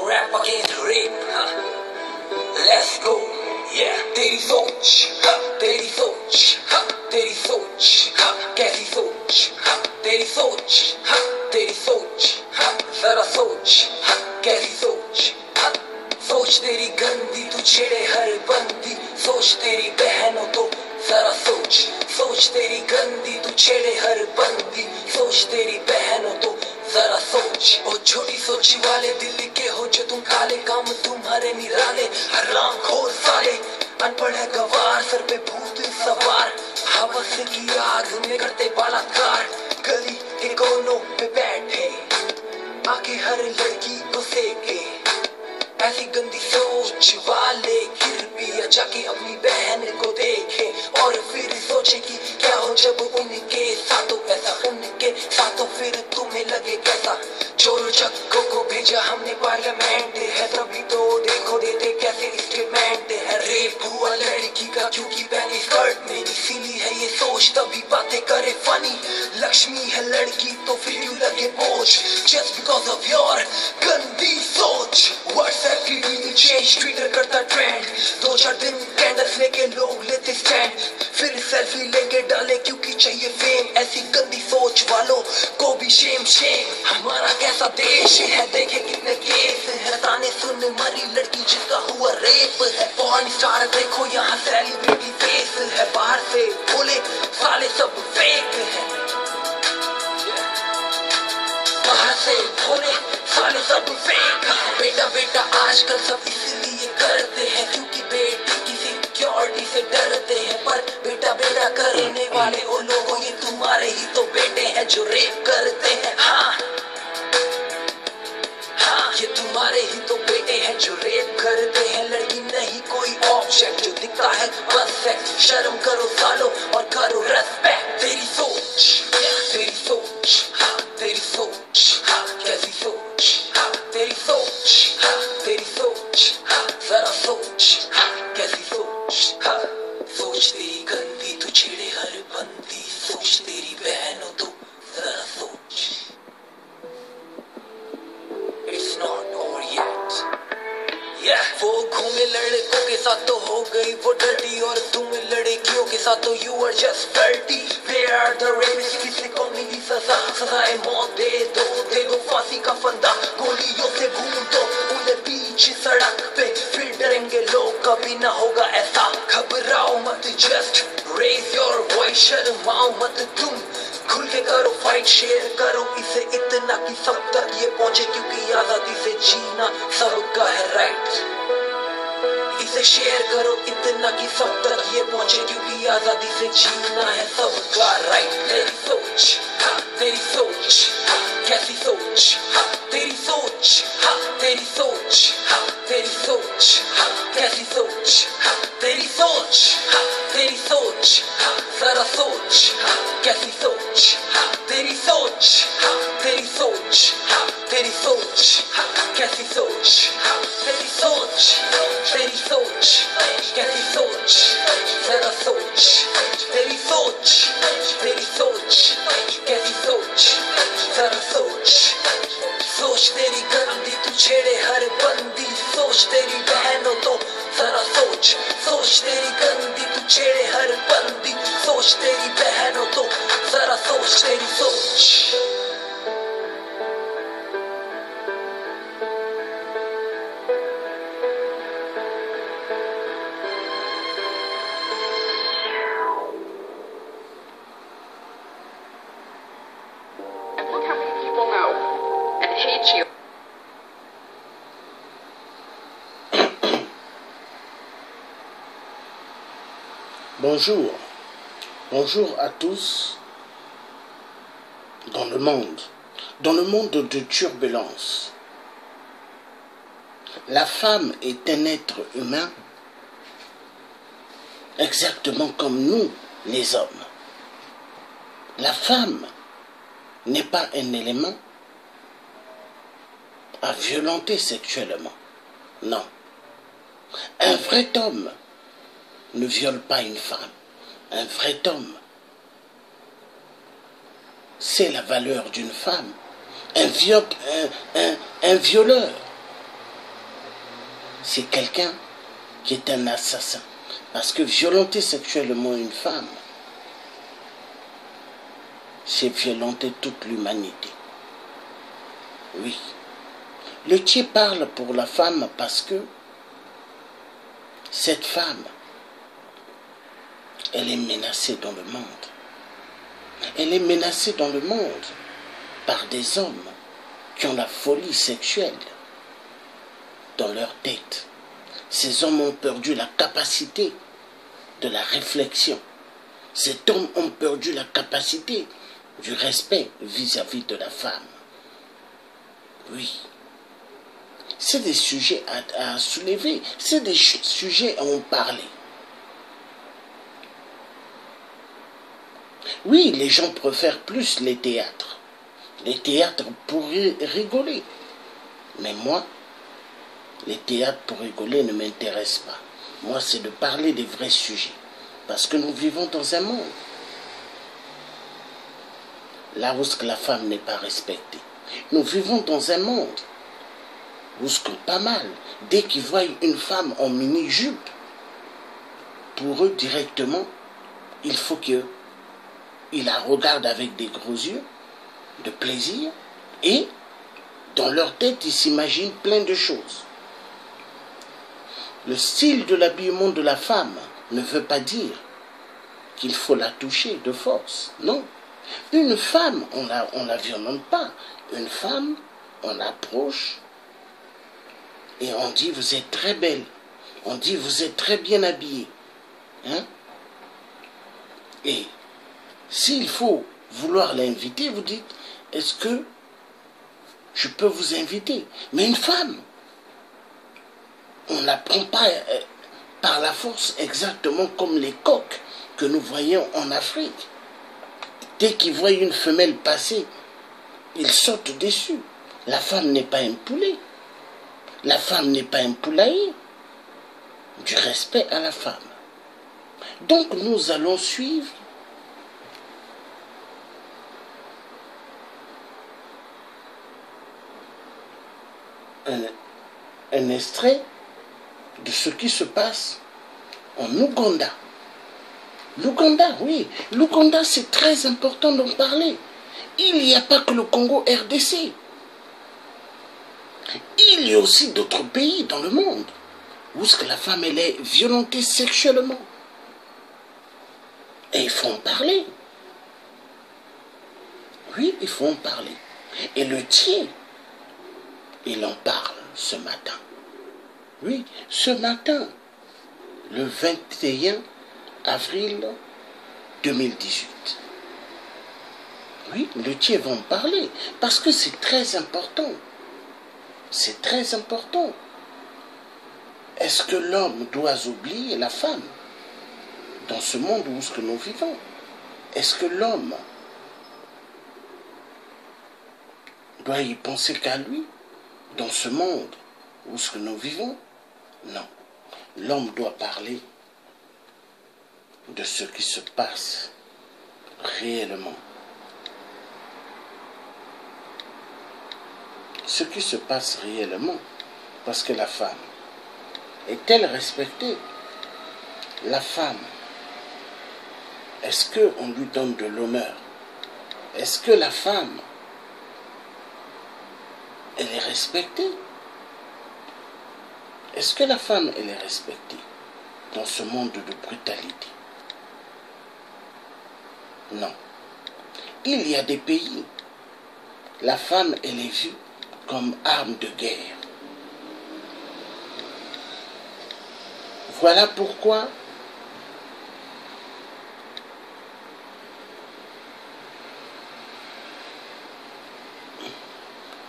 rap against rape. Let's go. Yeah. तेरी सोच, तेरी सोच, तेरी सोच, कैसी सोच, तेरी सोच, तेरी सोच, जरा सोच, कैसी सोच, सोच तेरी गंदी तू छेड़े हर बंदी, सोच तेरी बहनों तो जरा सोच, सोच तेरी गंदी तू छेड़े हर बंदी, सोच तेरी बहनों तो जरा सोच। ओ छोटी सोची वाले दिल्ली के हो जो तुम काले, काम तुम्हारे निराले, हराम खोर साले, अनपढ़ है गवार, सर पे भूत सवार, हवस की आग में करते बलात्कार, गली के कोनों पे बैठे आके हर लड़की को सेके, ऐसी गंदी सोच वाले कृपया जाके अपनी बहन को देखे और फिर सोचे कि क्या हो जब उनके साथों ऐसा, उनके साथों फिर तुम्हें लगे कैसा। चोर चक्कों को भेजा हमने पार्लियामेंट है, तभी तो देखो देते कैसे स्टेटमेंट है। रेप हुआ लड़की का क्योंकि पहनी स्कर्ट में, इसीलिए है ये सोच तभी बातें करे फनी। लक्ष्मी है लड़की तो फिर क्यों लगे बोझ, जस्ट बिकॉज ऑफ योर गंदी सोच। व्हाट्सएप की रील चेंज, ट्विटर करता ट्रेंड, 2-4 दिन कैंडल्स लेके लोग लेते स्टैंड, फिर सेल्फी लेके डाले क्योंकि चाहिए फेम। ऐसी गंदी सोच वालों को भी शेम शेम। हमारा कैसा देश है, देखे कितने केस है, ताने सुन मरी लड़की जिसका हुआ रेप है। पॉर्न स्टार देखो यहाँ सेलिब्रिटी फेस है, बाहर से बोले साले सब फेक है, बाहर से बोले साले सब फेक है। बेटा बेटा आजकल सब इसलिए करते हैं क्योंकि बेटी की सिक्योरिटी से डरते हैं, पर बेटा बेटा करने वाले वो लोगों ये तुम्हारे ही तो बेटे हैं जो रेप करते हैं। हाँ ये तुम्हारे ही तो बेटे हैं जो रेप करते हैं। लड़की नहीं कोई ऑब्जेक्ट जो दिखता है बस सेक्स, शर्म करो सालो और करो रेस्पेक्ट। तेरी सोच, तेरी सोच, तेरी सोच, कैसी सोच, तेरी सोच, तेरी सोच, जरा सोच, कैसी सोच, सोच तेरी गंदी तू छेड़े हर बंदी, सोच तेरी बहनों तो जरा सोच। It's not over yet. Yeah. वो घूमे लड़कों के साथ तो हो गई वो डर्टी, और तुम लड़कियों के साथ तो you are just dirty. They are the rapists, किसी को मिली सजा, सजाए मौत दे दो फांसी का फंदा, गोलियों से भून दो उन्हें बीच सड़क पे, फिर डरेंगे लोग कभी ना होगा ऐसा। घबराओ मत, just raise your voice, शर्माओ मत तुम, खुल के करो फाइट, शेयर करो इसे इतना कि सब तक ये पहुंचे, क्योंकि आजादी से जीना सबका है राइट। इसे शेयर करो इतना कि सब तक ये पहुंचे, क्योंकि आजादी से जीना है सबका राइट। तेरी सोच, तेरी सोच, कैसी सोच, तेरी सोच, तेरी सोच, तेरी सोच, कैसी सोच, तेरी सोच, तेरी सोच, जरा सोच, कैसी सोच, तेरी सोच, तेरी सोच, तेरी सोच, कैसी सोच, तेरी सोच, तेरी सोच, कैसी सोच, जरा सोच, तेरी सोच, तेरी सोच, कैसी सोच, जरा सोच, सोच तेरी गंदी तू छेड़े हर बंदी, सोच तेरी बहनों तो जरा सोच, सोच तेरी गंदी तू छेड़े हर बंदी, सोच तेरी बहनों तो जरा सोच, तेरी सोच। Bonjour, bonjour à tous dans le monde de turbulence. La femme est un être humain exactement comme nous, les hommes. La femme n'est pas un élément à violenter sexuellement, non. Un vrai homme ne viole pas une femme. Un vrai homme sait la valeur d'une femme. Un violeur c'est quelqu'un qui est un assassin. Parce que violenter sexuellement une femme, c'est violenter toute l'humanité. Oui. Le Thier parle pour la femme parce que cette femme, elle est menacée dans le monde. Elle est menacée dans le monde par des hommes qui ont la folie sexuelle dans leur tête. Ces hommes ont perdu la capacité de la réflexion. Ces hommes ont perdu la capacité du respect vis-à-vis de la femme. Oui. C'est des sujets à soulever, c'est des sujets à en parler. Oui, les gens préfèrent plus les théâtres. Les théâtres pour rigoler. Mais moi, les théâtres pour rigoler ne m'intéressent pas. Moi, c'est de parler des vrais sujets. Parce que nous vivons dans un monde là où la femme n'est pas respectée. Nous vivons dans un monde où pas mal, dès qu'ils voient une femme en mini-jupe, pour eux directement, il faut qu'ils la regardent avec des gros yeux de plaisir et dans leur tête, ils s'imaginent plein de choses. Le style de l'habillement de la femme ne veut pas dire qu'il faut la toucher de force. Non. Une femme, on la violente pas. Une femme, on l'approche et on dit vous êtes très belle. On dit vous êtes très bien habillée. Hein? Et s'il faut vouloir l'inviter, vous dites est-ce que je peux vous inviter? Mais une femme, on ne la prend pas par la force exactement comme les coqs que nous voyons en Afrique. Dès qu'ils voient une femelle passer, ils sautent dessus. La femme n'est pas un poulet. La femme n'est pas un poulailler. Du respect à la femme. Donc nous allons suivre un extrait de ce qui se passe en Ouganda. L'Ouganda, oui. L'Ouganda, c'est très important d'en parler. Il n'y a pas que le Congo RDC. Il y a aussi d'autres pays dans le monde où la femme elle est violentée sexuellement. Et il faut en parler. Oui, il faut en parler. Et le Thier, il en parle ce matin. Oui, ce matin, le 21 avril 2018. Oui, le Thier va en parler parce que c'est très important. C'est très important. Est-ce que l'homme doit oublier la femme dans ce monde où nous vivons? Est-ce que l'homme doit y penser qu'à lui dans ce monde où nous vivons? Non. L'homme doit parler de ce qui se passe réellement. Ce qui se passe réellement, parce que la femme, est-elle respectée? La femme, est-ce qu'on lui donne de l'honneur? Est-ce que la femme, elle est respectée? Est-ce que la femme, elle est respectée dans ce monde de brutalité? Non. Il y a des pays, la femme, elle est vue comme arme de guerre. Voilà pourquoi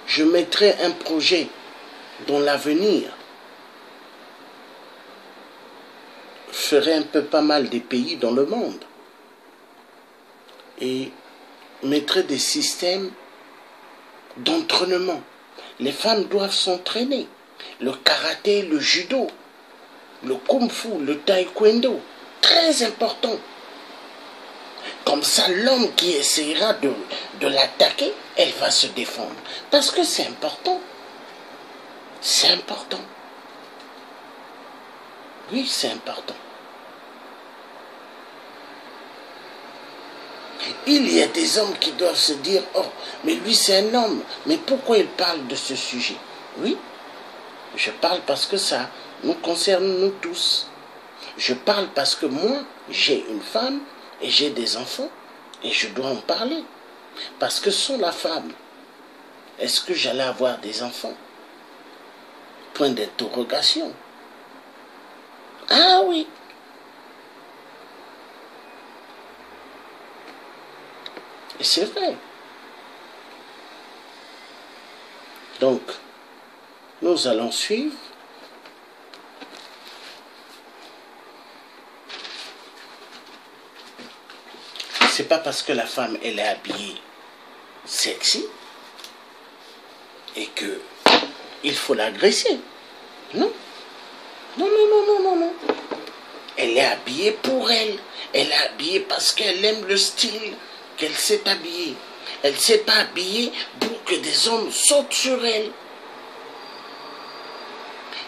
je mettrai un projet dont l'avenir ferait un peu pas mal des pays dans le monde et mettrait des systèmes d'entraînement. Les femmes doivent s'entraîner. Le karaté, le judo, le kung-fu, le taekwondo, très important. Comme ça, l'homme qui essaiera de l'attaquer, elle va se défendre. Parce que c'est important. C'est important. Oui, c'est important. Il y a des hommes qui doivent se dire, oh, mais lui c'est un homme, mais pourquoi il parle de ce sujet? Oui, je parle parce que ça nous concerne nous tous. Je parle parce que moi, j'ai une femme et j'ai des enfants et je dois en parler. Parce que sans la femme, est-ce que j'allais avoir des enfants? Point d'interrogation. Ah oui. Et c'est vrai. Donc, nous allons suivre. C'est pas parce que la femme, elle est habillée sexy et que il faut l'agresser. Non. Non, non, non, non, non, non. Elle est habillée pour elle. Elle est habillée parce qu'elle aime le style qu'elle s'est habillée. Elle ne s'est pas habillée pour que des hommes sautent sur elle.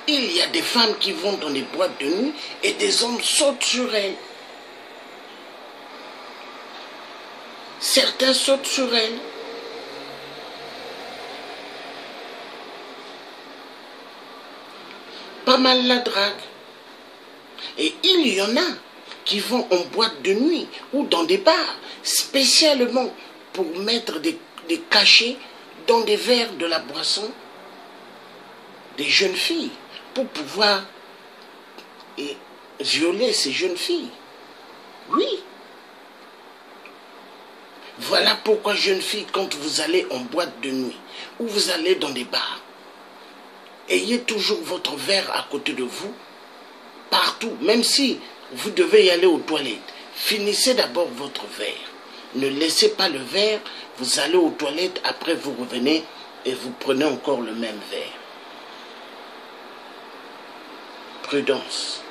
Il y a des femmes qui vont dans des boîtes de nuit et des hommes sautent sur elles. Certains sautent sur elles. Pas mal la drague. Et il y en a qui vont en boîte de nuit ou dans des bars spécialement pour mettre des cachets dans des verres de la boisson des jeunes filles pour pouvoir violer ces jeunes filles. Oui. Voilà pourquoi, jeunes filles, quand vous allez en boîte de nuit ou vous allez dans des bars, ayez toujours votre verre à côté de vous, partout, même si vous devez y aller aux toilettes. Finissez d'abord votre verre. Ne laissez pas le verre, vous allez aux toilettes, après vous revenez et vous prenez encore le même verre. Prudence.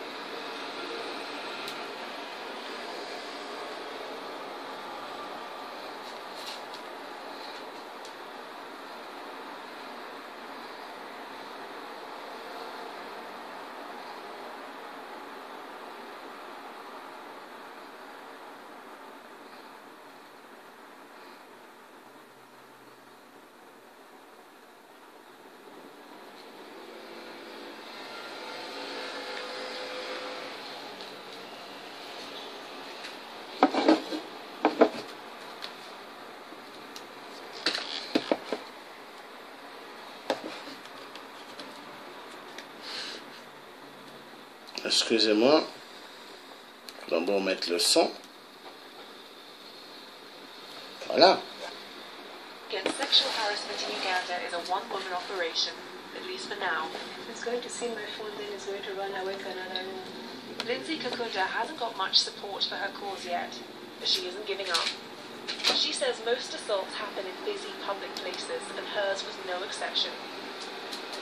Excusez-moi, on va mettre le son. Voilà. Against sexual harassment in Uganda is a one-woman operation, at least for now. He's going to see my phone, then he's going to run away to another room. Lindsay Kakunda hasn't got much support for her cause yet, but she isn't giving up. She says most assaults happen in busy public places, and hers was no exception.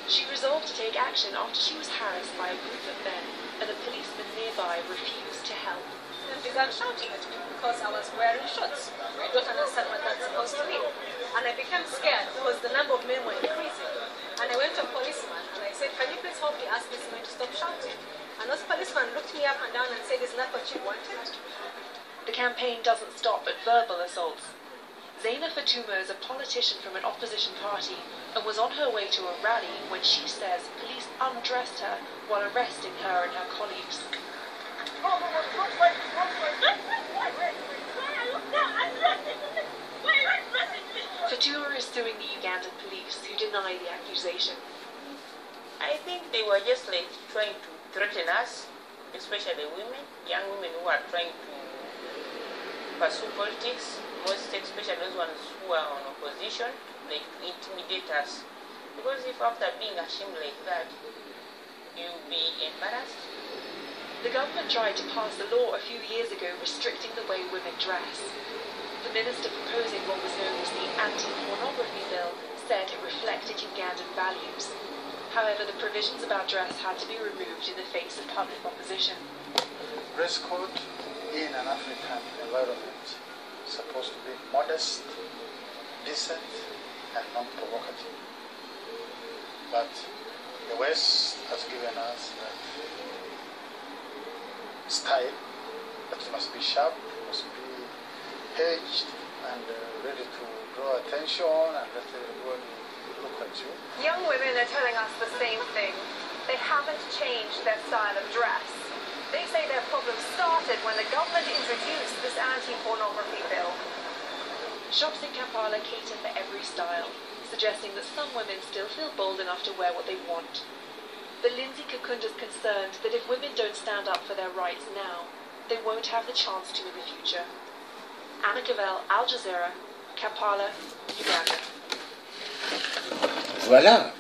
She resolved to take action after she was harassed by a group of men, and a policeman nearby refused to help. They began shouting at me because I was wearing shorts. I don't understand what that's supposed to mean. And I became scared because the number of men were increasing. And I went to a policeman and I said, can you please help me ask this man to stop shouting? And this policeman looked me up and down and said, is that what you wanted? The campaign doesn't stop at verbal assaults. Zaina Fatuma is a politician from an opposition party and was on her way to a rally when she says police undressed her while arresting her and her colleagues. Fatuma is suing the Ugandan police who deny the accusation. I think they were just like trying to threaten us, especially women, young women who are trying to pursue politics, most especially those ones who are on opposition, like to intimidate us. Because if after being ashamed like that, you'll be embarrassed. The government tried to pass a law a few years ago restricting the way women dress. The minister proposing what was known as the anti-pornography bill said it reflected Ugandan values. However, the provisions about dress had to be removed in the face of public opposition. Dress code in an African environment is supposed to be modest, decent, and non-provocative. But the West has given us that style, but it must be sharp, it must be hedged and ready to draw attention and let everybody look at you. Young women are telling us the same thing. They haven't changed their style of dress. They say their problem started when the government introduced this anti-pornography bill. Shops in Kampala cater for every style, suggesting that some women still feel bold enough to wear what they want. But Lindsay Kakunda's concerned that if women don't stand up for their rights now, they won't have the chance to in the future. Anna Cavell, Al Jazeera, Kampala, Uganda. Voilà.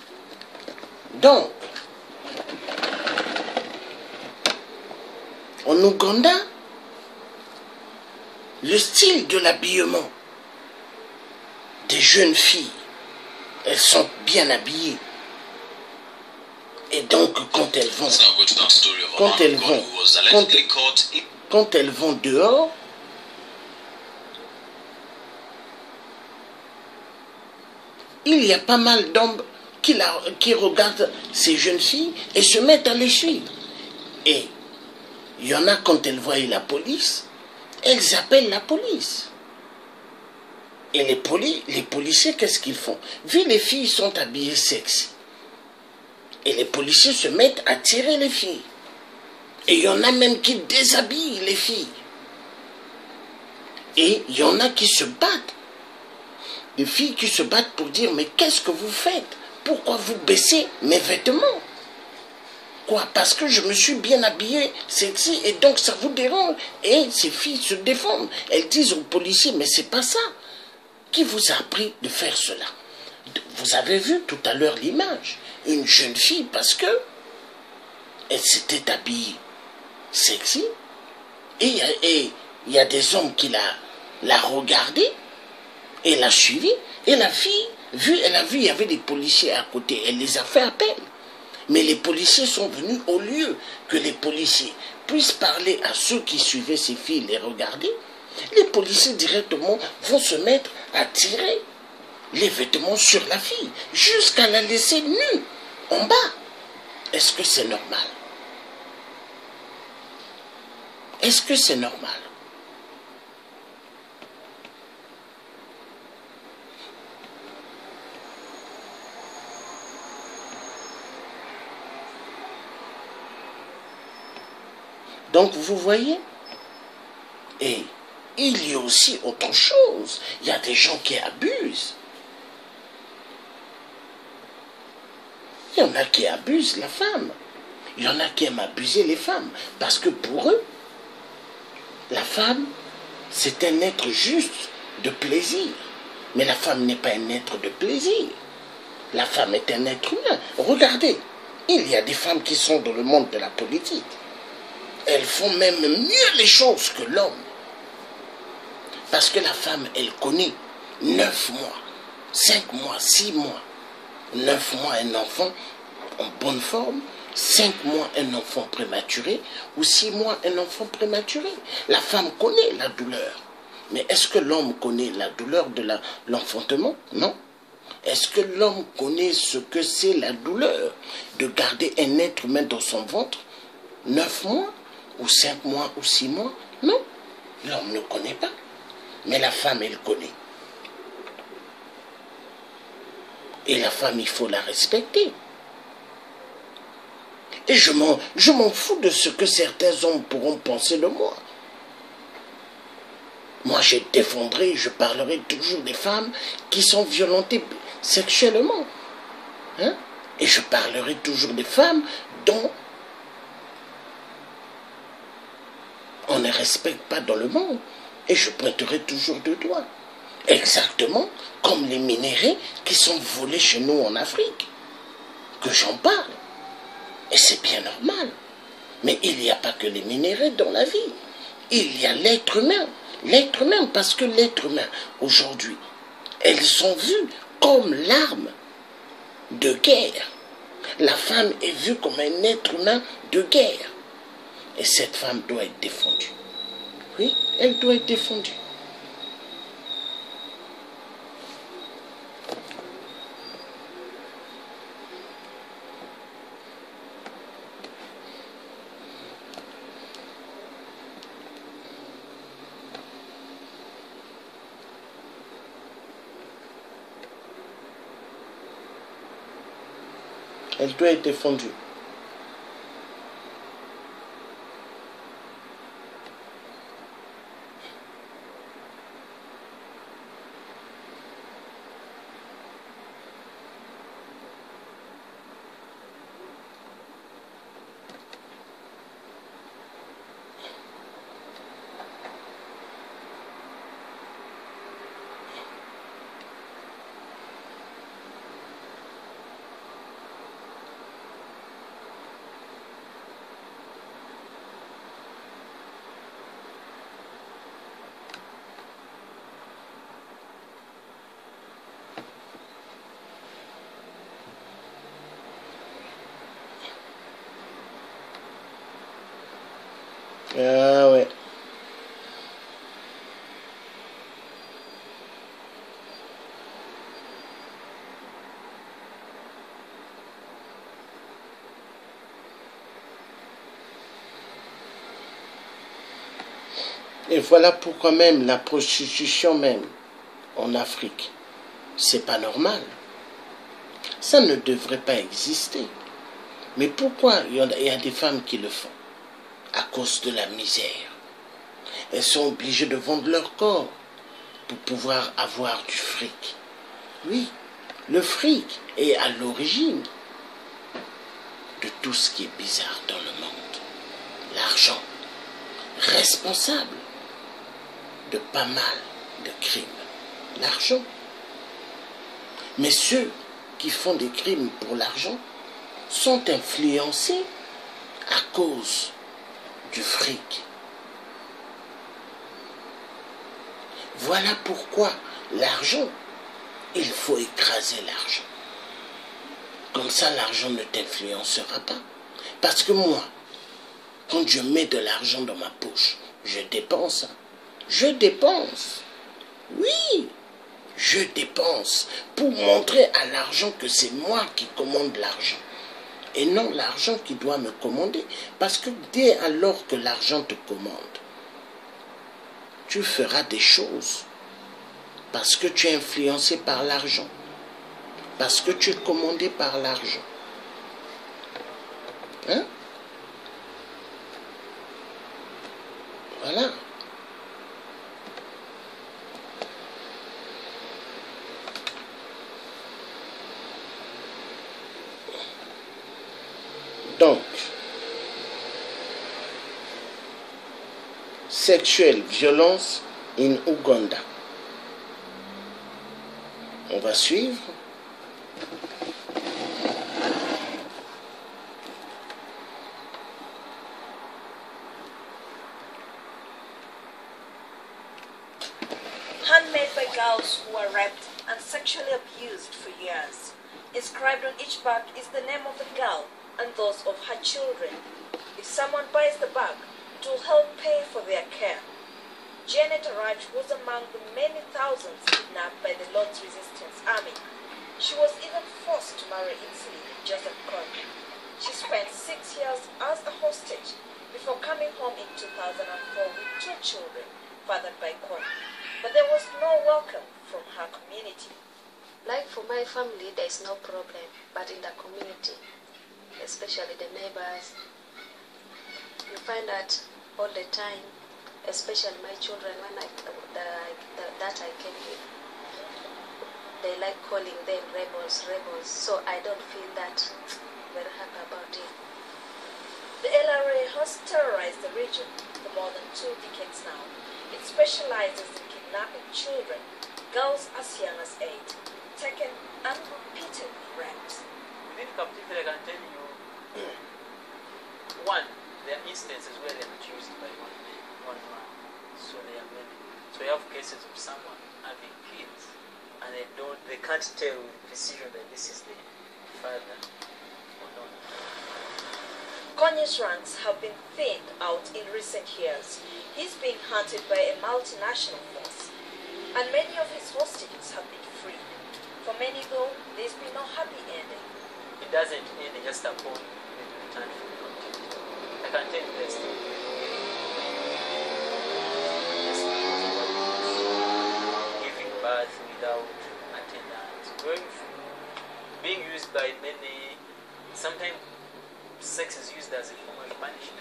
Donc, en Ouganda, le style de l'habillement des jeunes filles, elles sont bien habillées. Et donc, quand elles vont dehors, il y a pas mal d'hommes qui regardent ces jeunes filles et se mettent à les suivre. Et il y en a, quand elles voient la police, elles appellent la police. Et les policiers, qu'est-ce qu'ils font? Vu les filles sont habillées sexy, et les policiers se mettent à tirer les filles. Et il y en a même qui déshabillent les filles. Et il y en a qui se battent. Des filles qui se battent pour dire, mais qu'est-ce que vous faites? Pourquoi vous baissez mes vêtements? Quoi? Parce que je me suis bien habillée sexy et donc ça vous dérange. Et ces filles se défendent. Elles disent aux policiers, mais c'est pas ça. Qui vous a appris de faire cela? Vous avez vu tout à l'heure l'image. Une jeune fille, parce que elle s'était habillée sexy. Et il y a des hommes qui l'a regardée. Et l'a suivie. Et la fille, elle a vu, il y avait des policiers à côté. Elle les a fait appel. Mais les policiers sont venus, au lieu que les policiers puissent parler à ceux qui suivaient ces filles, les regarder, les policiers directement vont se mettre à tirer les vêtements sur la fille, jusqu'à la laisser nue, en bas. Est-ce que c'est normal? Est-ce que c'est normal? Donc, vous voyez, et il y a aussi autre chose. Il y a des gens qui abusent. Il y en a qui abusent la femme. Il y en a qui aiment abuser les femmes. Parce que pour eux, la femme, c'est un être juste de plaisir. Mais la femme n'est pas un être de plaisir. La femme est un être humain. Regardez, il y a des femmes qui sont dans le monde de la politique. Elles font même mieux les choses que l'homme. Parce que la femme, elle connaît 9 mois, 5 mois, 6 mois. 9 mois, un enfant en bonne forme. 5 mois, un enfant prématuré. Ou 6 mois, un enfant prématuré. La femme connaît la douleur. Mais est-ce que l'homme connaît la douleur de l'enfantement? Non. Est-ce que l'homme connaît ce que c'est la douleur de garder un être humain dans son ventre 9 mois ou 5 mois ou 6 mois? Non, l'homme ne connaît pas. Mais la femme, elle connaît. Et la femme, il faut la respecter. Et je m'en fous de ce que certains hommes pourront penser de moi. Moi, je défendrai, je parlerai toujours des femmes qui sont violentées sexuellement. Hein? Et je parlerai toujours des femmes dont on ne respecte pas dans le monde. Et je pointerai toujours deux doigts. Exactement comme les minéraux qui sont volés chez nous en Afrique. Que j'en parle. Et c'est bien normal. Mais il n'y a pas que les minéraux dans la vie. Il y a l'être humain. L'être humain, parce que l'être humain, aujourd'hui, elles sont vues comme l'arme de guerre. La femme est vue comme un être humain de guerre. Et cette femme doit être défendue. Oui, elle doit être défendue. Elle doit être fondue. Ah ouais. Et voilà pourquoi même la prostitution même en Afrique, c'est pas normal. Ça ne devrait pas exister. Mais pourquoi il y a des femmes qui le font? À cause de la misère. Elles sont obligées de vendre leur corps pour pouvoir avoir du fric. Oui, le fric est à l'origine de tout ce qui est bizarre dans le monde. L'argent, responsable de pas mal de crimes. L'argent. Mais ceux qui font des crimes pour l'argent sont influencés à cause du fric. Voilà pourquoi l'argent, il faut écraser l'argent. Comme ça, l'argent ne t'influencera pas. Parce que moi, quand je mets de l'argent dans ma poche, je dépense. Je dépense. Oui, je dépense pour montrer à l'argent que c'est moi qui commande l'argent. Et non l'argent qui doit me commander. Parce que dès alors que l'argent te commande, tu feras des choses. Parce que tu es influencé par l'argent. Parce que tu es commandé par l'argent. Hein? Voilà. Donc, sexuelle violence in Ouganda. On va suivre. Handmade by girls who were raped and sexually abused for years. Inscribed on each bag is the name of the girl and those of her children. If someone buys the bag, it will help pay for their care. Janet Arach was among the many thousands kidnapped by the Lord's Resistance Army. She was even forced to marry Inslee Joseph Kony. She spent 6 years as a hostage before coming home in 2004 with 2 children fathered by Kony. But there was no welcome from her community. Like for my family, there is no problem, but in the community, especially the neighbors, you find that all the time, especially my children, when that I came with, they like calling them rebels. So I don't feel that very happy about it. The LRA has terrorized the region for more than 2 decades now. It specializes in kidnapping children, girls as young as 8, taken and repeatedly raped. Within captivity, I can tell you, one, there are instances where they're not used by one man, so they are many. So you have cases of someone having kids, and they can't tell with precision that this is the father or not. Kony's ranks have been thinned out in recent years. He's being hunted by a multinational force, and many of his hostages have been freed. For many, though, there's been no happy ending. It doesn't end just upon the return from captivity. I can tell you this. Giving birth without attendance, going through, being used by many sometimes sex is used as a form of punishment.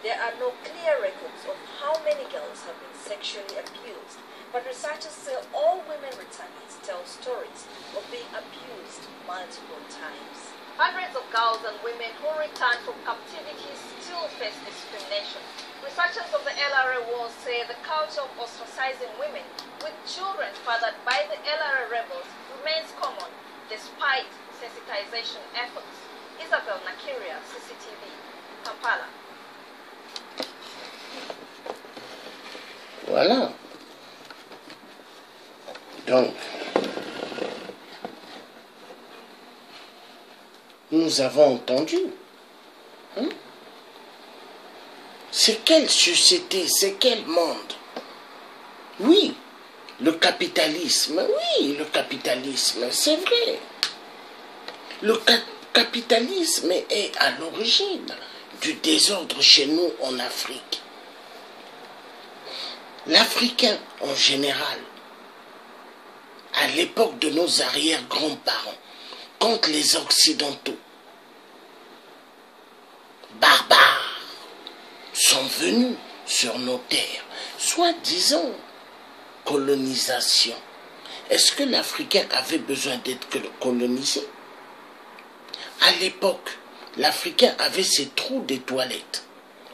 There are no clear records of how many girls have been sexually abused, but researchers say all women returnees tell stories of being abused multiple times. Hundreds of girls and women who return from captivity still face discrimination. Researchers of the LRA Wars say the culture of ostracizing women with children fathered by the LRA rebels remains common despite sensitization efforts. Isabel Nakiria, CCTV, Kampala. Voilà. Donc, nous avons entendu. Hein? C'est quelle société, c'est quel monde? Oui, le capitalisme, c'est vrai. Le capitalisme est à l'origine du désordre chez nous en Afrique. L'Africain en général, à l'époque de nos arrière-grands-parents, contre les Occidentaux, barbares, sont venus sur nos terres, soi-disant colonisation. Est-ce que l'Africain avait besoin d'être colonisé? À l'époque, l'Africain avait ses trous des toilettes.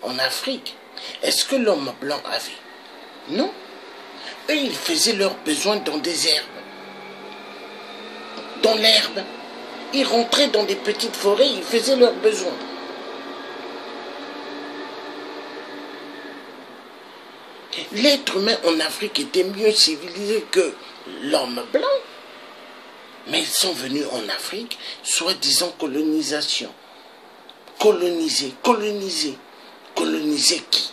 En Afrique, est-ce que l'homme blanc avait? Non. Eux, ils faisaient leurs besoins dans des herbes. Dans l'herbe. Ils rentraient dans des petites forêts, ils faisaient leurs besoins. L'être humain en Afrique était mieux civilisé que l'homme blanc. Mais ils sont venus en Afrique, soi-disant colonisation. Coloniser qui?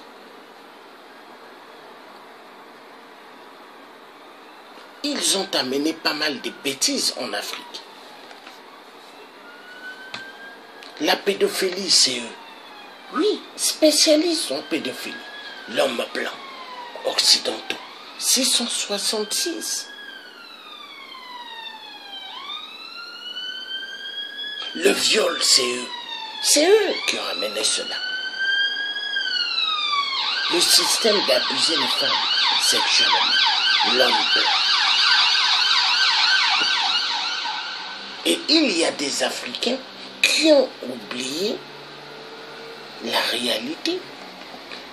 Ils ont amené pas mal de bêtises en Afrique. La pédophilie, c'est eux. Oui, spécialistes en pédophilie. L'homme blanc, occidentaux, 666. Le viol, c'est eux. C'est eux qui ont amené cela. Le système d'abuser les femmes sexuellement. L'homme blanc. Et il y a des Africains qui ont oublié la réalité,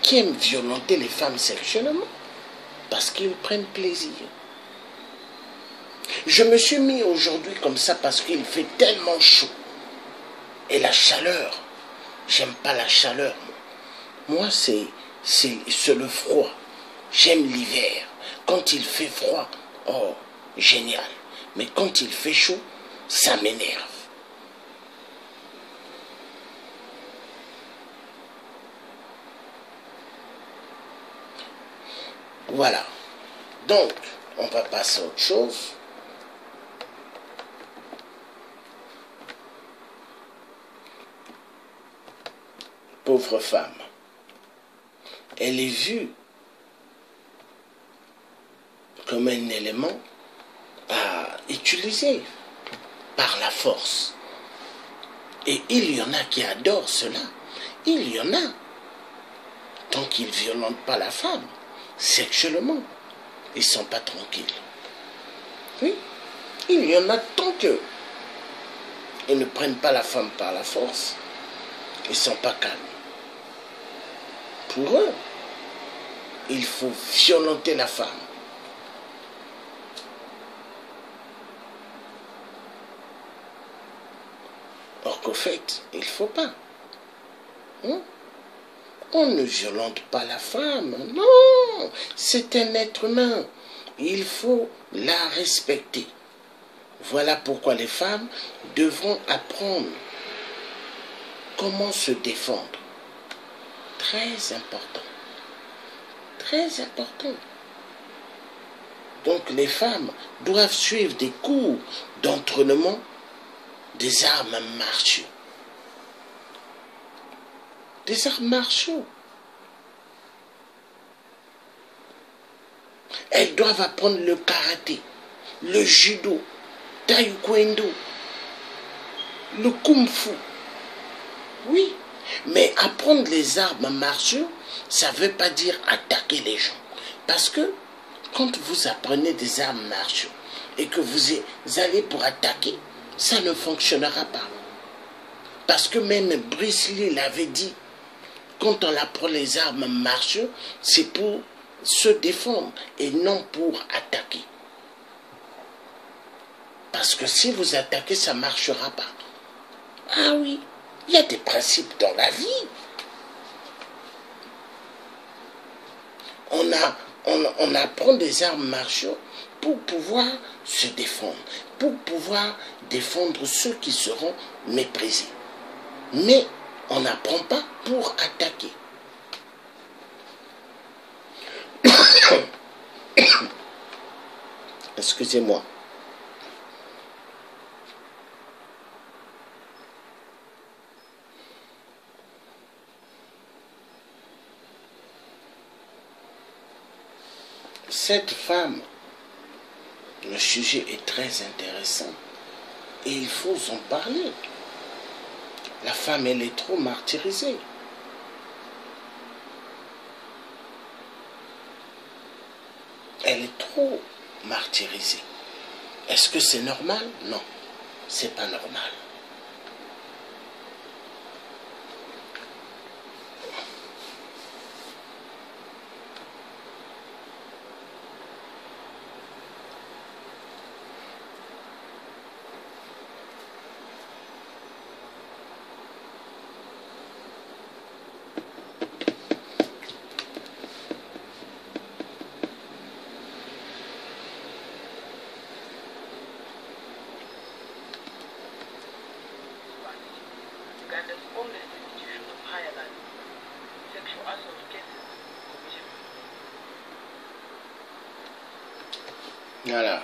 qui aiment violenter les femmes sexuellement parce qu'ils prennent plaisir. Je me suis mis aujourd'hui comme ça parce qu'il fait tellement chaud. Et la chaleur, j'aime pas la chaleur. Moi, c'est le froid. J'aime l'hiver. Quand il fait froid, oh, génial. Mais quand il fait chaud, ça m'énerve. Voilà. Donc, on va passer à autre chose. Pauvre femme. Elle est vue comme un élément à utiliser par la force. Et il y en a qui adorent cela. Il y en a. Tant qu'ils ne violentent pas la femme sexuellement, ils ne sont pas tranquilles. Oui. Il y en a tant qu'ils ne prennent pas la femme par la force, ils ne sont pas calmes. Pour eux, il faut violenter la femme. Or qu'au fait, il ne faut pas. Hein? On ne violente pas la femme. Non, c'est un être humain. Il faut la respecter. Voilà pourquoi les femmes devront apprendre comment se défendre. Très important. Très important. Donc les femmes doivent suivre des cours d'entraînement des arts martiaux. Des arts martiaux. Elles doivent apprendre le karaté, le judo, taekwondo. le kung-fu. Oui, mais apprendre les arts martiaux, ça ne veut pas dire attaquer les gens. Parce que quand vous apprenez des arts martiaux et que vous allez pour attaquer, ça ne fonctionnera pas. Parce que même Bruce Lee l'avait dit, quand on apprend les arts martiaux, c'est pour se défendre et non pour attaquer. Parce que si vous attaquez, ça ne marchera pas. Ah oui, il y a des principes dans la vie. On apprend des arts martiaux pour pouvoir se défendre, pour pouvoir défendre ceux qui seront méprisés. Mais on n'apprend pas pour attaquer. Excusez-moi. Cette femme, le sujet est très intéressant et il faut en parler. La femme, elle est trop martyrisée. Elle est trop martyrisée. Est-ce que c'est normal? Non, c'est pas normal. Voilà.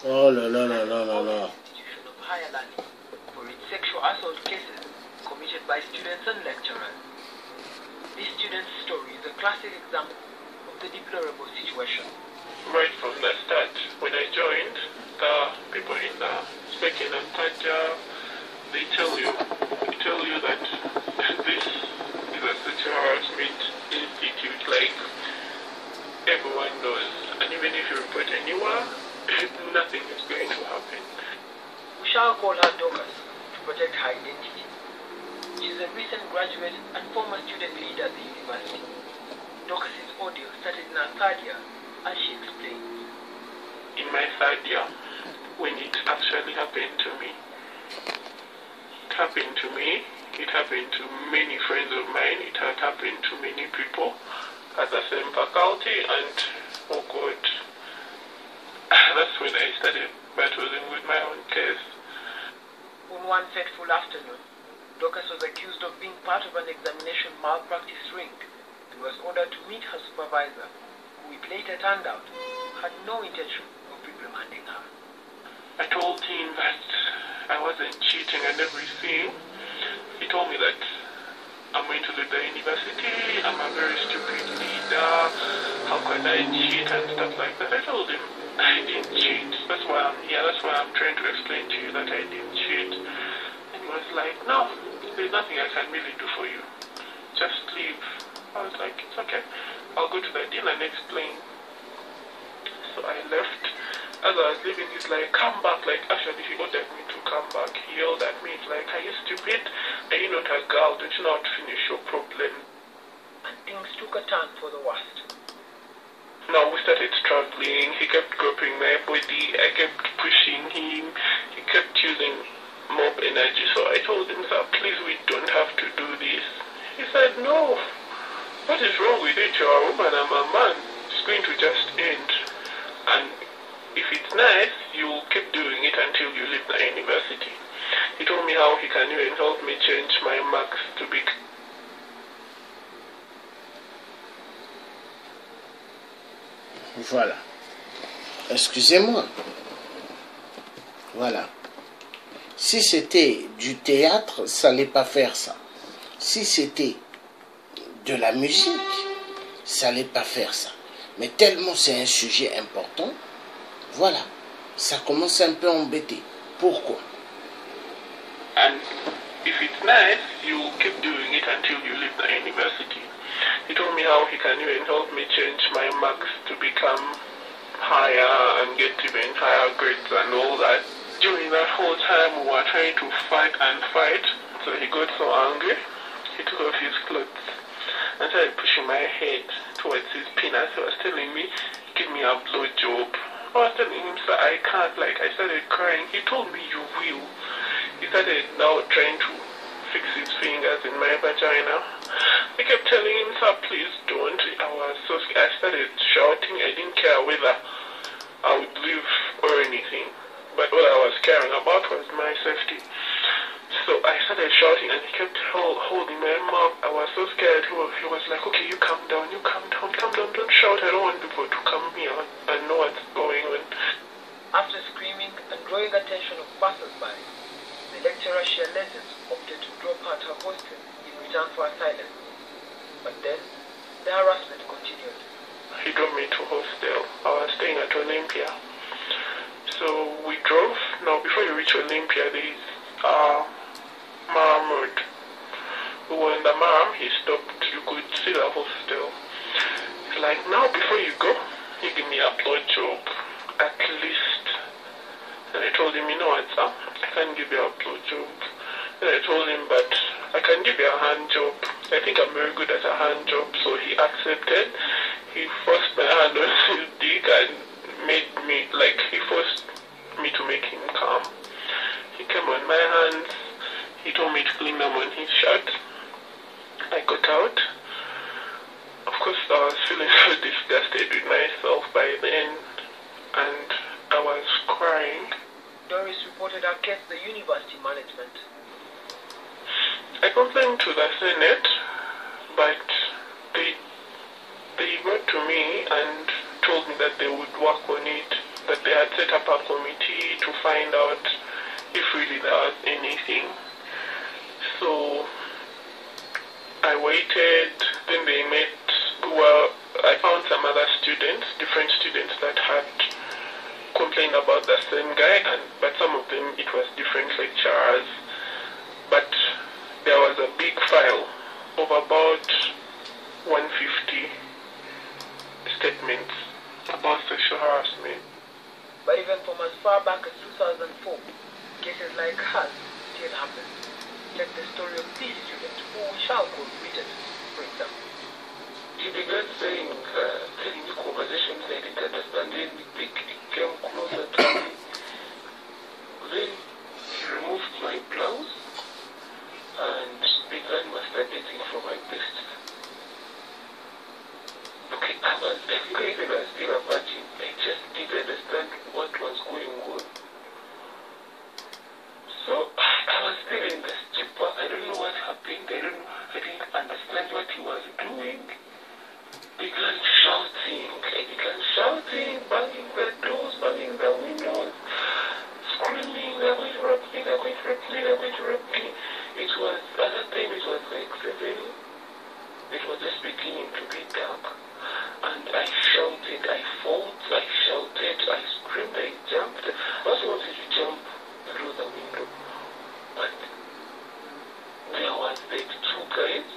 Oh là là là là là là. For its sexual assault cases committed by students and lecturers. This student's story is a classic example of the deplorable situation. Right from the start, when I joined, the people in the second and third year, they tell you that this is a sexual harassment institute, like everyone knows, and even if you report anywhere, nothing is going to happen. We shall call her Dorcas to protect her identity. She is a recent graduate and former student leader at the university. Dorcas's audio started in her third year, as she explains. In my third year, when it actually happened to me, it happened to many friends of mine, it had happened to many people at the same faculty, and oh God, that's when I started battling with my own case. On one fateful afternoon, Dorcas was accused of being part of an examination malpractice ring and was ordered to meet her supervisor, who it later turned out had no intention of reprimanding her. I told him that I wasn't cheating and everything. He told me that I'm going to leave the university, I'm a very stupid leader, how can I cheat and stuff like that. I told him I didn't cheat. That's why I'm trying to explain to you that I didn't cheat. And he was like, no, there's nothing I can really do for you. Just leave. I was like, it's okay. I'll go to the dean and explain. So I left. As I was leaving, he's like, come back. Like, actually, he ordered me to come back. He yelled at me. He's like, are you stupid? Are you not a girl? Don't you know how to finish your problem? And things took a turn for the worst. Now we started struggling. He kept groping my body. I kept pushing him. He kept using mob energy. So I told him, sir, please, we don't have to do this. He said, no. What is wrong with it? You're a woman, I'm a man. It's going to just end. And if it's nice, you'll keep doing it until you leave the university. He told me how he can even help me change my marks to be... Voilà. Excusez-moi. Voilà. Si c'était du théâtre, ça n'allait pas faire ça. Si c'était de la musique, ça n'allait pas faire ça. Mais tellement c'est un sujet important, voilà, ça commence un peu à embêter. Pourquoi? And if it's nice, you keep doing it until you leave the university. He told me how he can even help me change my marks to become higher and get even higher grades and all that. During that whole time, we were trying to fight and fight. So he got so angry, he took off his clothes and started pushing my head towards his penis. He was telling me, give me a blowjob. I was telling him, sir, I can't. Like, I started crying. He told me, you will. He started now trying to fix his fingers in my vagina. I kept telling him, sir, please don't. I was so scared. I started shouting. I didn't care whether I would live or anything. But what I was caring about was my safety. So I started shouting and he kept holding my mouth. I was so scared. He was like, okay, you calm down, don't shout. I don't want people to come here and know what's going on. After screaming and drawing attention of passers-by, the lecturer Shialezes opted to drop her to her hostel in return for asylum. But then, the harassment continued. He drove me to hostel. I was staying at Olympia. So we drove. Now before you reach Olympia, there is Maram Road. We were in the Maram, he stopped. You could see the hostel. He's like, now before you go, you give me a blowjob, at least. And I told him, you know what, sir, I can't give you a blowjob. And I told him, but I can give you a hand job. I think I'm very good at a hand job. So he accepted. He forced my hand on his dick and made me, like, he forced me to make him come. He came on my hands. He told me to clean them on his shirt. I got out. Of course, I was feeling so disgusted with myself by then, and I was crying. Doris reported her case to the university management. I complained to the Senate, but they wrote to me and told me that they would work on it, that they had set up a committee to find out if really there was anything. So I waited, then they met, well, I found some other students, different students that had complained about the same guy, but some of them it was different lecturers. But there was a big file of about 150 statements about sexual harassment. But even from as far back as 2004, cases like hers still happen. Like the story of this student who we shall call Bridget, for example. He began saying, telling me conversations I didn't understand, then he came closer to me. Then he removed my blouse and began masturbating from my breast. Okay, I was educated and still a virgin. I just didn't understand what was going on. So I was still in the stupor. I don't know what happened. I didn't understand what he was doing. Began shouting. I began shouting, banging the doors, banging the windows, screaming, "They're going to rape me, they're going to rape me, they're going to rape me." It was, at that time it was like 7. It was just beginning to be dark. And I shouted, I fought, I shouted, I screamed, I jumped. I also wanted to jump through the window. But there was these 2 guys.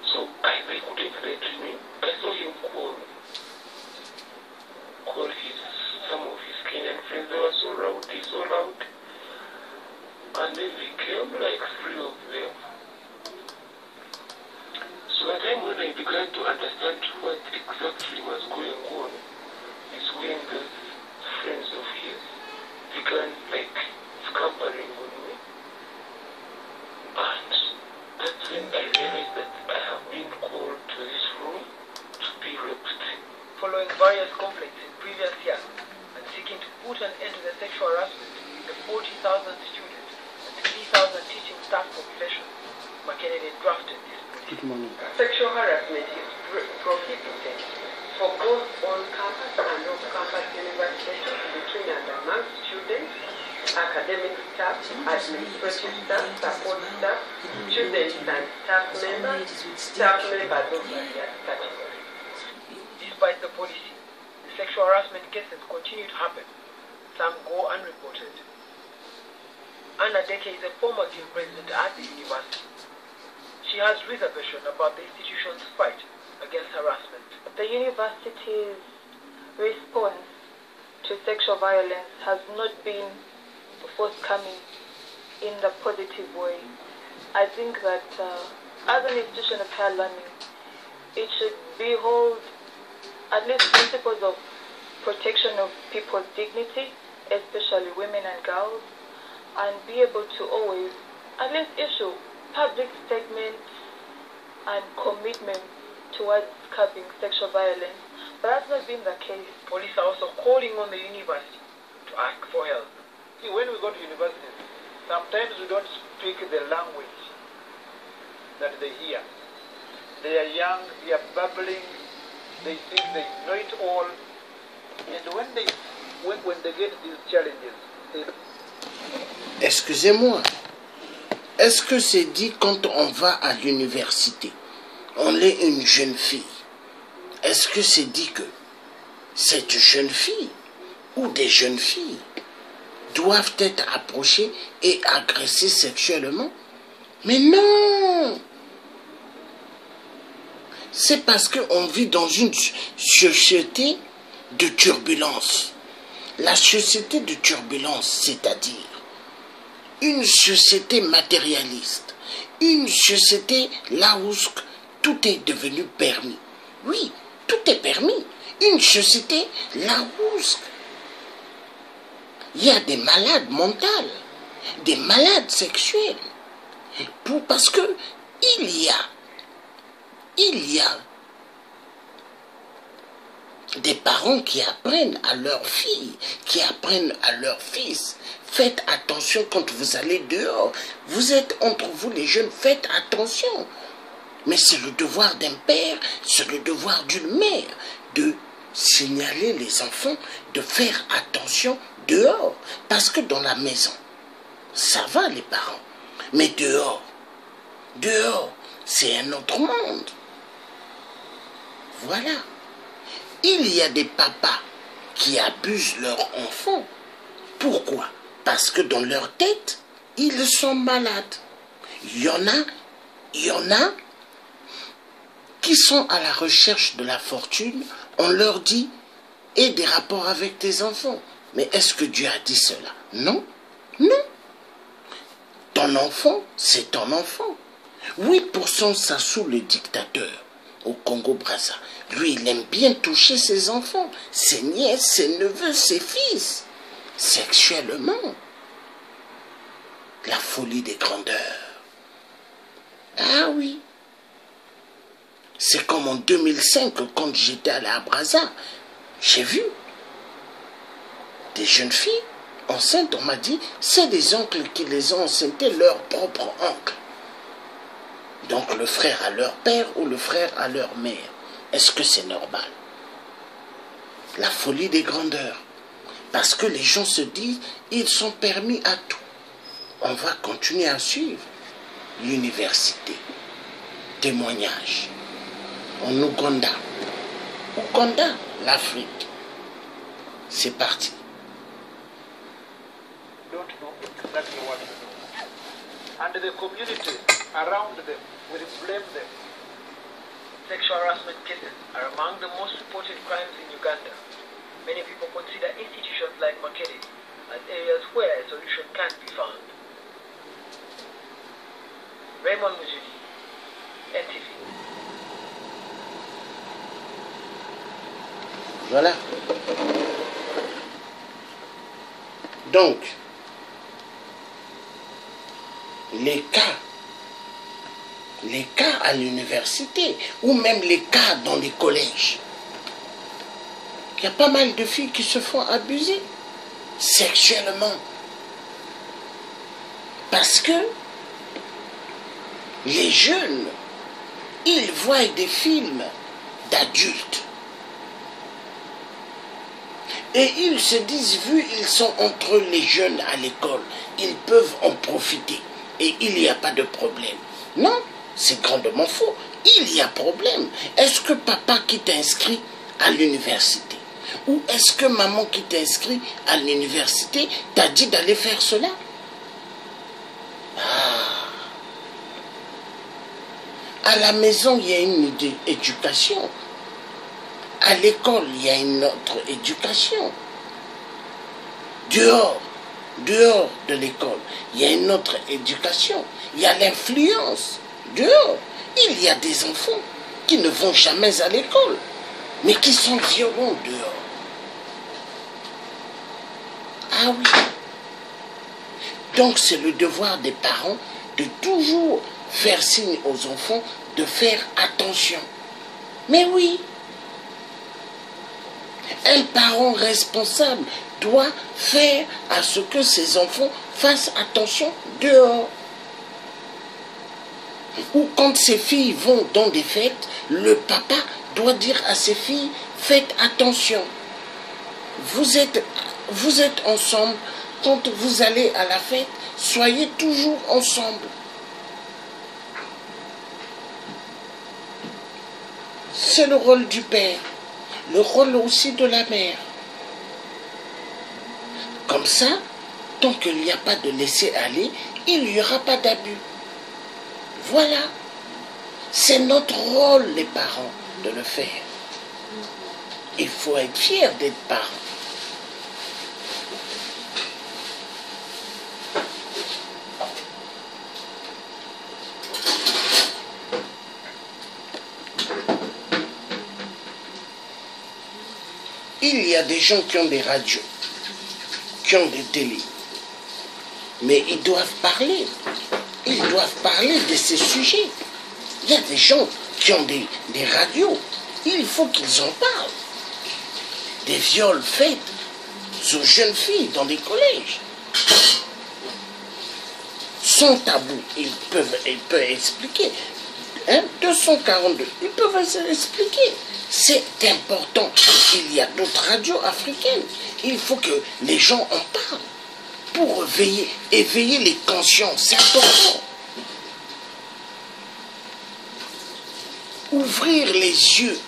So they couldn't let me. I saw him call some of his Kenyan friends. They were so rowdy, so loud. And then they came like 3 of them. So at the time when I began to understand what exactly was going on, is when those friends of his began like scampering on me. And that's when I realized that I have been called to this room to be raped. Following various conflicts in previous years and seeking to put an end to the sexual harassment in the 40,000 students and 3,000 teaching staff population, McKennedy drafted this policy. Sexual harassment is prohibited for both on-campus and off-campus investigations between and among students, academic staff, administrative staff, support staff, students and staff members of various categories. policy, the sexual harassment cases continue to happen. Some go unreported. Anna Deke is a former team president at the university. She has reservation about the institution's fight against harassment. The university's response to sexual violence has not been forthcoming in the positive way. I think that as an institution of higher learning, it should behold at least principles of protection of people's dignity, especially women and girls, and be able to always at least issue public statements and commitments towards curbing sexual violence. But that's not been the case. Police are also calling on the university to ask for help. See, when we go to universities, sometimes we don't speak the language that they hear. They are young, they are bubbling, they think they know it all. And when they get these challenges, they... Excusez-moi, est-ce que c'est dit quand on va à l'université, on est une jeune fille, est-ce que c'est dit que cette jeune fille ou des jeunes filles doivent être approchées et agressées sexuellement? Mais non! C'est parce qu'on vit dans une société de turbulence. La société de turbulence, c'est-à-dire une société matérialiste, une société là où tout est devenu permis. Oui, tout est permis. Une société là où il y a des malades mentales, des malades sexuels. Parce que il y a des parents qui apprennent à leurs filles, qui apprennent à leurs fils. Faites attention quand vous allez dehors. Vous êtes entre vous les jeunes, faites attention. Mais c'est le devoir d'un père, c'est le devoir d'une mère de signaler les enfants, de faire attention dehors. Parce que dans la maison, ça va les parents. Mais dehors, c'est un autre monde. Voilà. Il y a des papas qui abusent leurs enfants. Pourquoi? Parce que dans leur tête, ils sont malades. Il y en a qui sont à la recherche de la fortune. On leur dit, aie des rapports avec tes enfants. Mais est-ce que Dieu a dit cela? Non, non. Ton enfant, c'est ton enfant. 8% Sassou, le dictateur, au Congo-Brazza. Lui, il aime bien toucher ses enfants, ses nièces, ses neveux, ses fils, sexuellement. La folie des grandeurs. Ah oui. C'est comme en 2005, quand j'étais allé à Brazza, j'ai vu des jeunes filles enceintes. On m'a dit, c'est des oncles qui les ont enceintés, leur propre oncle. Donc le frère à leur père ou le frère à leur mère. Est-ce que c'est normal? La folie des grandeurs. Parce que les gens se disent, ils sont permis à tout. On va continuer à suivre l'université. Témoignage. En Ouganda. Ouganda, l'Afrique. C'est parti. Don't know exactly what to do. And the community around them will blame them. Sexual harassment cases are among the most reported crimes in Uganda. Many people consider institutions like Makere as areas where a solution can be found. Raymond Mujini, NTV. Voilà. Donc, les cas à l'université, ou même les cas dans les collèges, il y a pas mal de filles qui se font abuser sexuellement. Parce que les jeunes, ils voient des films d'adultes. Et ils se disent, vu ils sont entre les jeunes à l'école, ils peuvent en profiter. Et il n'y a pas de problème. Non, c'est grandement faux. Il y a problème. Est-ce que papa qui t'inscrit à l'université? Ou est-ce que maman qui t'a inscrit à l'université t'a dit d'aller faire cela? À la maison, il y a une éducation. À l'école, il y a une autre éducation. Dehors de l'école, il y a une autre éducation. Il y a l'influence. Dehors, il y a des enfants qui ne vont jamais à l'école, mais qui sont violents dehors. Ah oui. Donc c'est le devoir des parents de toujours faire signe aux enfants de faire attention. Mais oui, un parent responsable doit faire à ce que ses enfants fassent attention dehors. Ou quand ses filles vont dans des fêtes, le papa doit dire à ses filles, faites attention. Vous êtes ensemble, quand vous allez à la fête, soyez toujours ensemble. C'est le rôle du père, le rôle aussi de la mère. Comme ça, tant qu'il n'y a pas de laisser-aller, il n'y aura pas d'abus. Voilà. C'est notre rôle, les parents, de le faire. Il faut être fier d'être parent. Il y a des gens qui ont des radios, qui ont des télés, mais ils doivent parler. Ils doivent parler de ces sujets. Il y a des gens qui ont des radios. Il faut qu'ils en parlent. Des viols faits aux jeunes filles dans des collèges. Sans tabou, ils peuvent expliquer. 242, ils peuvent expliquer. C'est important. Il y a d'autres radios africaines. Il faut que les gens en parlent pour éveiller les consciences. C'est important. Ouvrir les yeux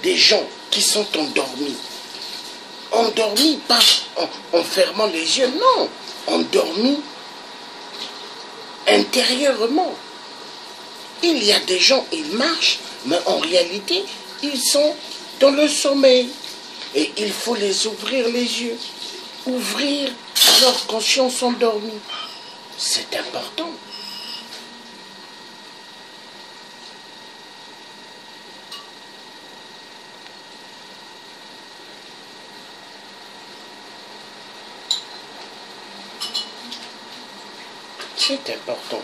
des gens qui sont endormis. Endormis, pas en fermant les yeux, non. Endormis intérieurement. Il y a des gens, ils marchent, mais en réalité, ils sont dans le sommeil. Et il faut les ouvrir les yeux. Ouvrir leur conscience endormie. C'est important. C'est important.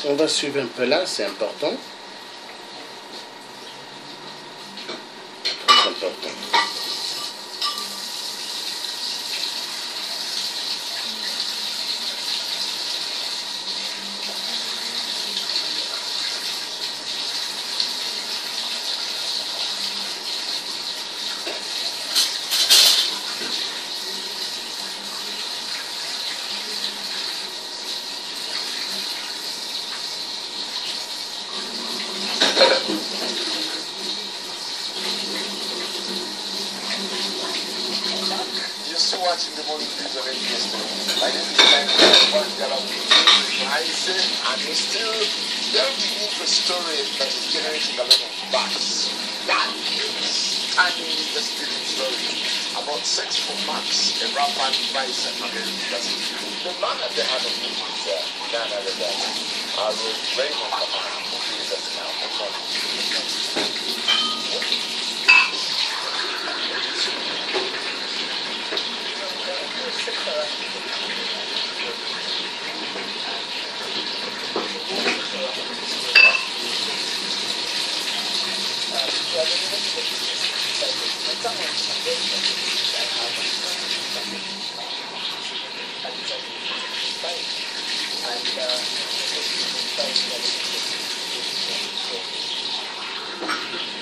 On va suivre un peu là, c'est important. Très important. Watching the morning news of yesterday. My name is and it's still delving into a story that is generating a lot of buzz. That is Tiny the Student story about sex for Max, a rapper and vice at University. The man at the heart of this is none other than Raymond Kamara, who is us now.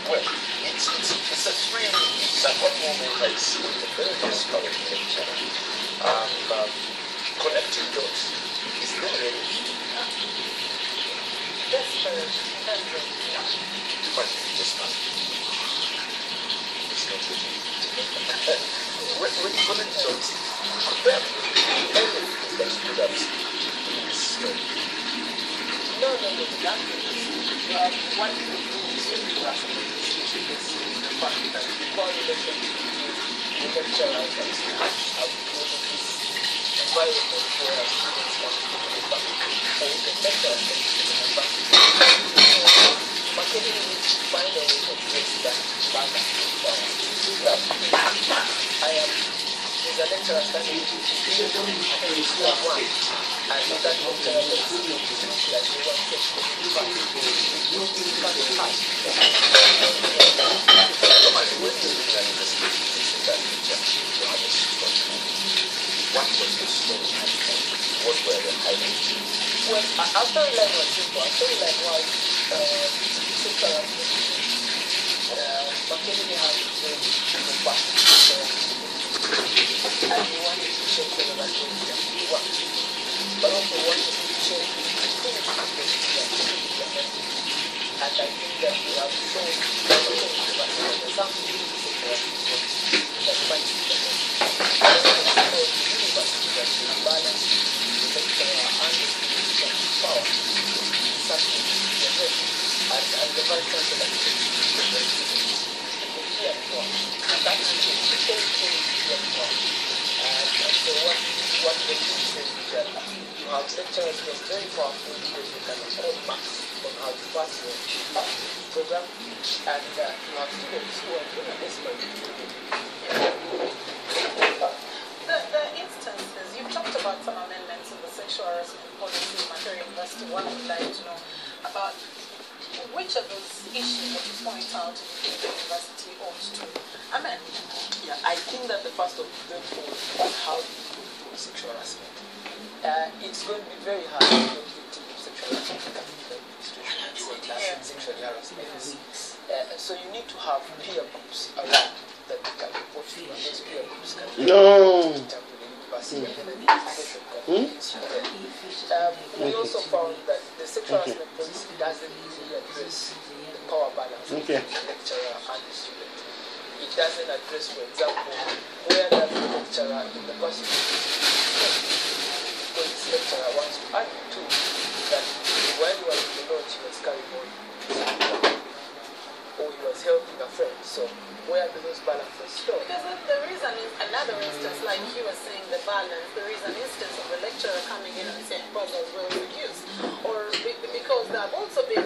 Well, it's it's extremely easy. At one moment I see the very discouraged lecturer connecting dots. It's not really easy. Desperate. But just not. It's not really easy. When connecting dots, compare everything that stood out in this story. No, that is what we do is to ask the fact that the correlation between the lecturers and students have created this environment where students can get back, or the lecturers can get back. So, marketing needs to find a way to address that balance for our students. I am a lecturer studying step one, and that lecturer is that they want to what was the story? What were the highlights? Well, our storyline was simple. Our storyline was sexual harassment. Makeni has been compassion, and we wanted to check whether that was work, but also wanted to check the and I think that we have shown that there's something that might be better. So the university that we balance the lecturer and the student power is something to address. And the vice chancellor is the key at work. And that is the very key at work. And so what they do is that you have lecturers who are very powerful because they can afford marks on how to pass the program, and you have students who are very desperate. The instances, you've talked about some amendments in the sexual harassment policy in Makerere University. One would like to know about which of those issues that you point out do you think the university ought to amend? Yeah, I think that the first of them is how to do sexual harassment. It's going to be very hard to get victims of sexual harassment sexual harassment. So you need to have peer groups around that they can report to, and those peer groups can we also found that the sexual harassment policy doesn't really address the power balance between the lecturer and the student. It doesn't address, for example, where does the lecturer in the person because this lecturer wants to argue too that when he was in the lodge he was carrying on or he was helping a friend. So where do those balances show? Because there is another instance, like you were saying, the balance, there is an instance of a lecturer coming in and saying puzzles were reduced. Or because there have also been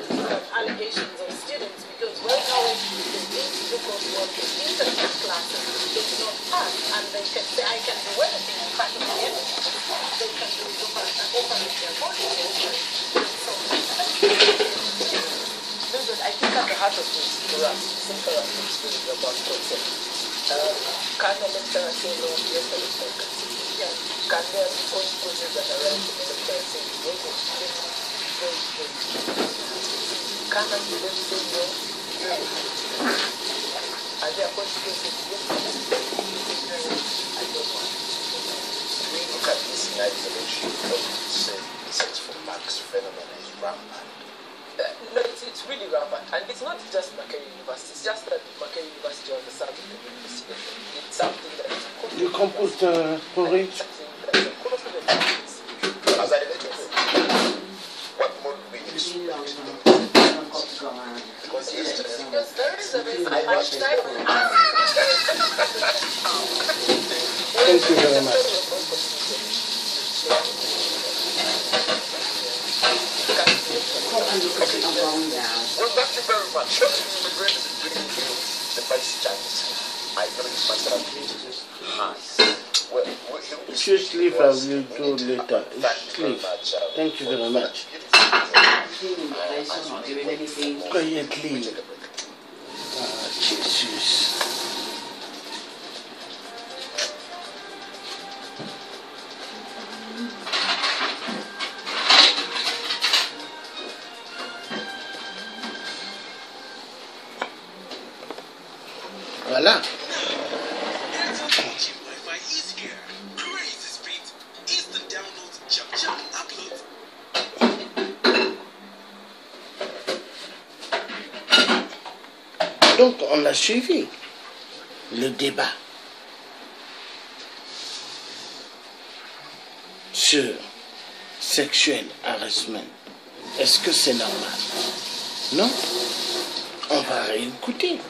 allegations of students, because right now they need to do coursework in internet classes, they do not pass, and they can say, I can do anything, in fact, at the end of it, they can do it open their bodies. I think at the heart of this, for us, sexual harassment is about consent. Can a lecturer say no? Yes, a lecturer can say yes. Can there be consequences that arise if a lecturer says yes? Can a student say no? Are there consequences? Yes. I don't want to. We look at this in isolation because it's sex for marks phenomenon is rampant. No, it's really rampant, and it's not just Makerere University. It's just that Makerere University on the subject of investigation. It's something that is you can put Corey. As I let you know, what more do we expect? Because yesterday, there is a reason I watched it. Thank you very much. Well, thank you very much. We're going to be bringing you the vice chancellor. I believe myself has. Well, if you sleep, I will do later. Sleep. Thank you very much. Quietly. Jesus. Voilà. Donc on a suivi le débat sur sexual harassment. Est-ce que c'est normal? Non? On va réécouter.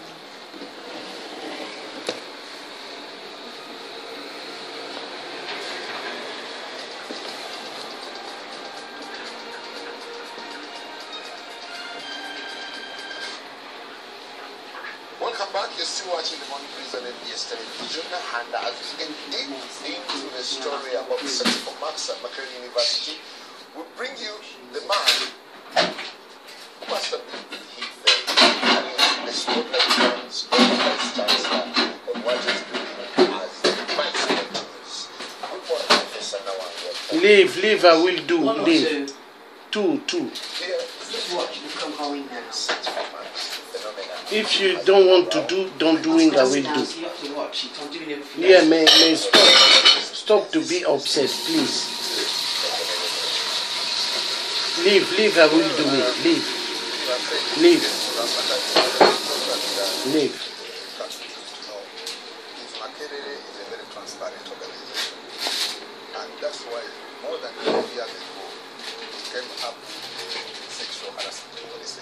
Welcome back. You're still watching the Morning News on MBS Television, and as we get into the story about sex for Max at Makerere University, we bring you the man who must have been he felt the spotlight comes on the Vice Chancellor on what is doing as Vice continues. Good morning, Professor Nawang. Leave, I will do. Leave. Two. Here, watch, you come going now. Sex for Max. If you don't want to do, don't do it, I will do. Yeah, may stop to be obsessed, please. Leave, I will do it. Leave. Makerere is a very transparent organization, and that's why more than 12 years ago we came up with sexual harassment policy,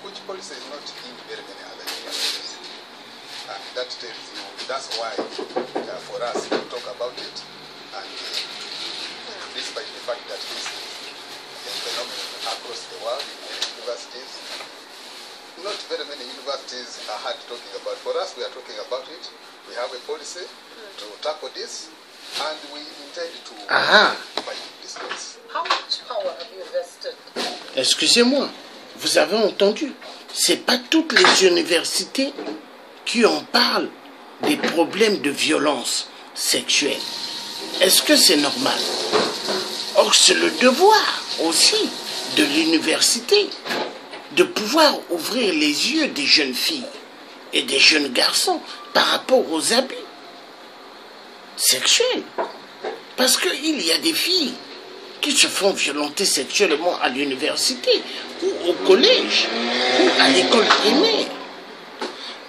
which policy is not in very many other universities. And that tells you, that's why for us we talk about it, and despite the fact that this is a phenomenon across the world in many universities, not very many universities are hard talking about. For us, we are talking about it. We have a policy to tackle this, and we intend to fight this case. How much power have you invested? Excusez-moi, vous avez entendu? C'est pas toutes les universités qui en parlent des problèmes de violence sexuelle. Est-ce que c'est normal? Or, c'est le devoir aussi de l'université de pouvoir ouvrir les yeux des jeunes filles et des jeunes garçons par rapport aux abus sexuels. Parce qu'il y a des filles qui se font violenter sexuellement à l'université ou au collège ou à l'école primaire.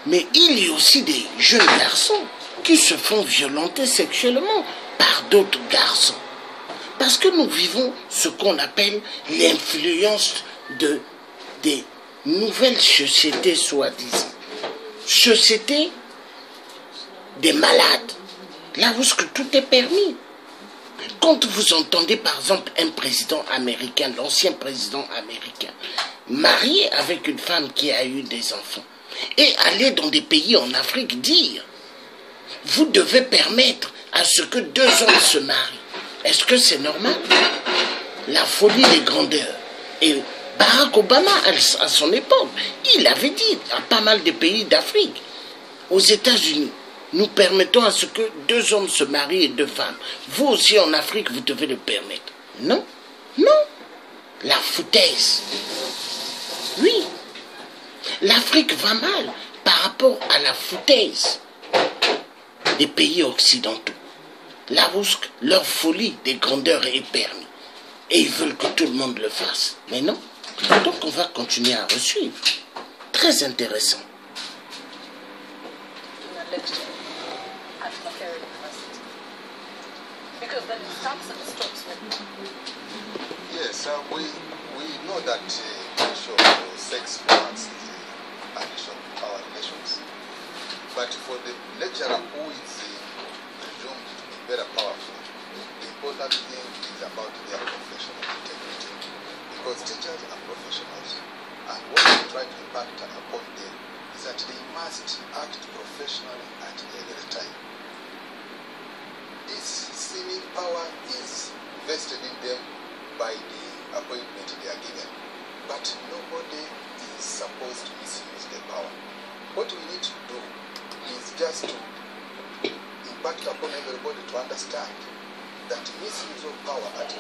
Mais il y a aussi des jeunes garçons qui se font violenter sexuellement par d'autres garçons. Parce que nous vivons ce qu'on appelle l'influence des nouvelles sociétés soi-disant. Société des malades. Là où tout est permis. Quand vous entendez par exemple un président américain, l'ancien président américain, marié avec une femme qui a eu des enfants, et aller dans des pays en Afrique dire, vous devez permettre à ce que deux hommes se marient. Est-ce que c'est normal? La folie des grandeurs. Et Barack Obama, à son époque, il avait dit à pas mal de pays d'Afrique, aux États-Unis, nous permettons à ce que deux hommes se marient et deux femmes. Vous aussi en Afrique, vous devez le permettre. Non, la foutaise. Oui, l'Afrique va mal par rapport à la foutaise des pays occidentaux. Là où leur folie des grandeurs est permis. Et ils veulent que tout le monde le fasse. Mais non. Donc on va continuer à resuivre. Très intéressant. Yes, we know that sex violence is an issue of our nations. But for the lecturer who is presumed to be very powerful, the important thing is about their professional integrity. Because teachers are professionals, and what we try to impact upon them is that they must act professionally at every time. This seeming power is vested in them by the appointment they are given. But nobody is supposed to misuse the power. What we need to do is just to impact upon everybody to understand that misuse of power at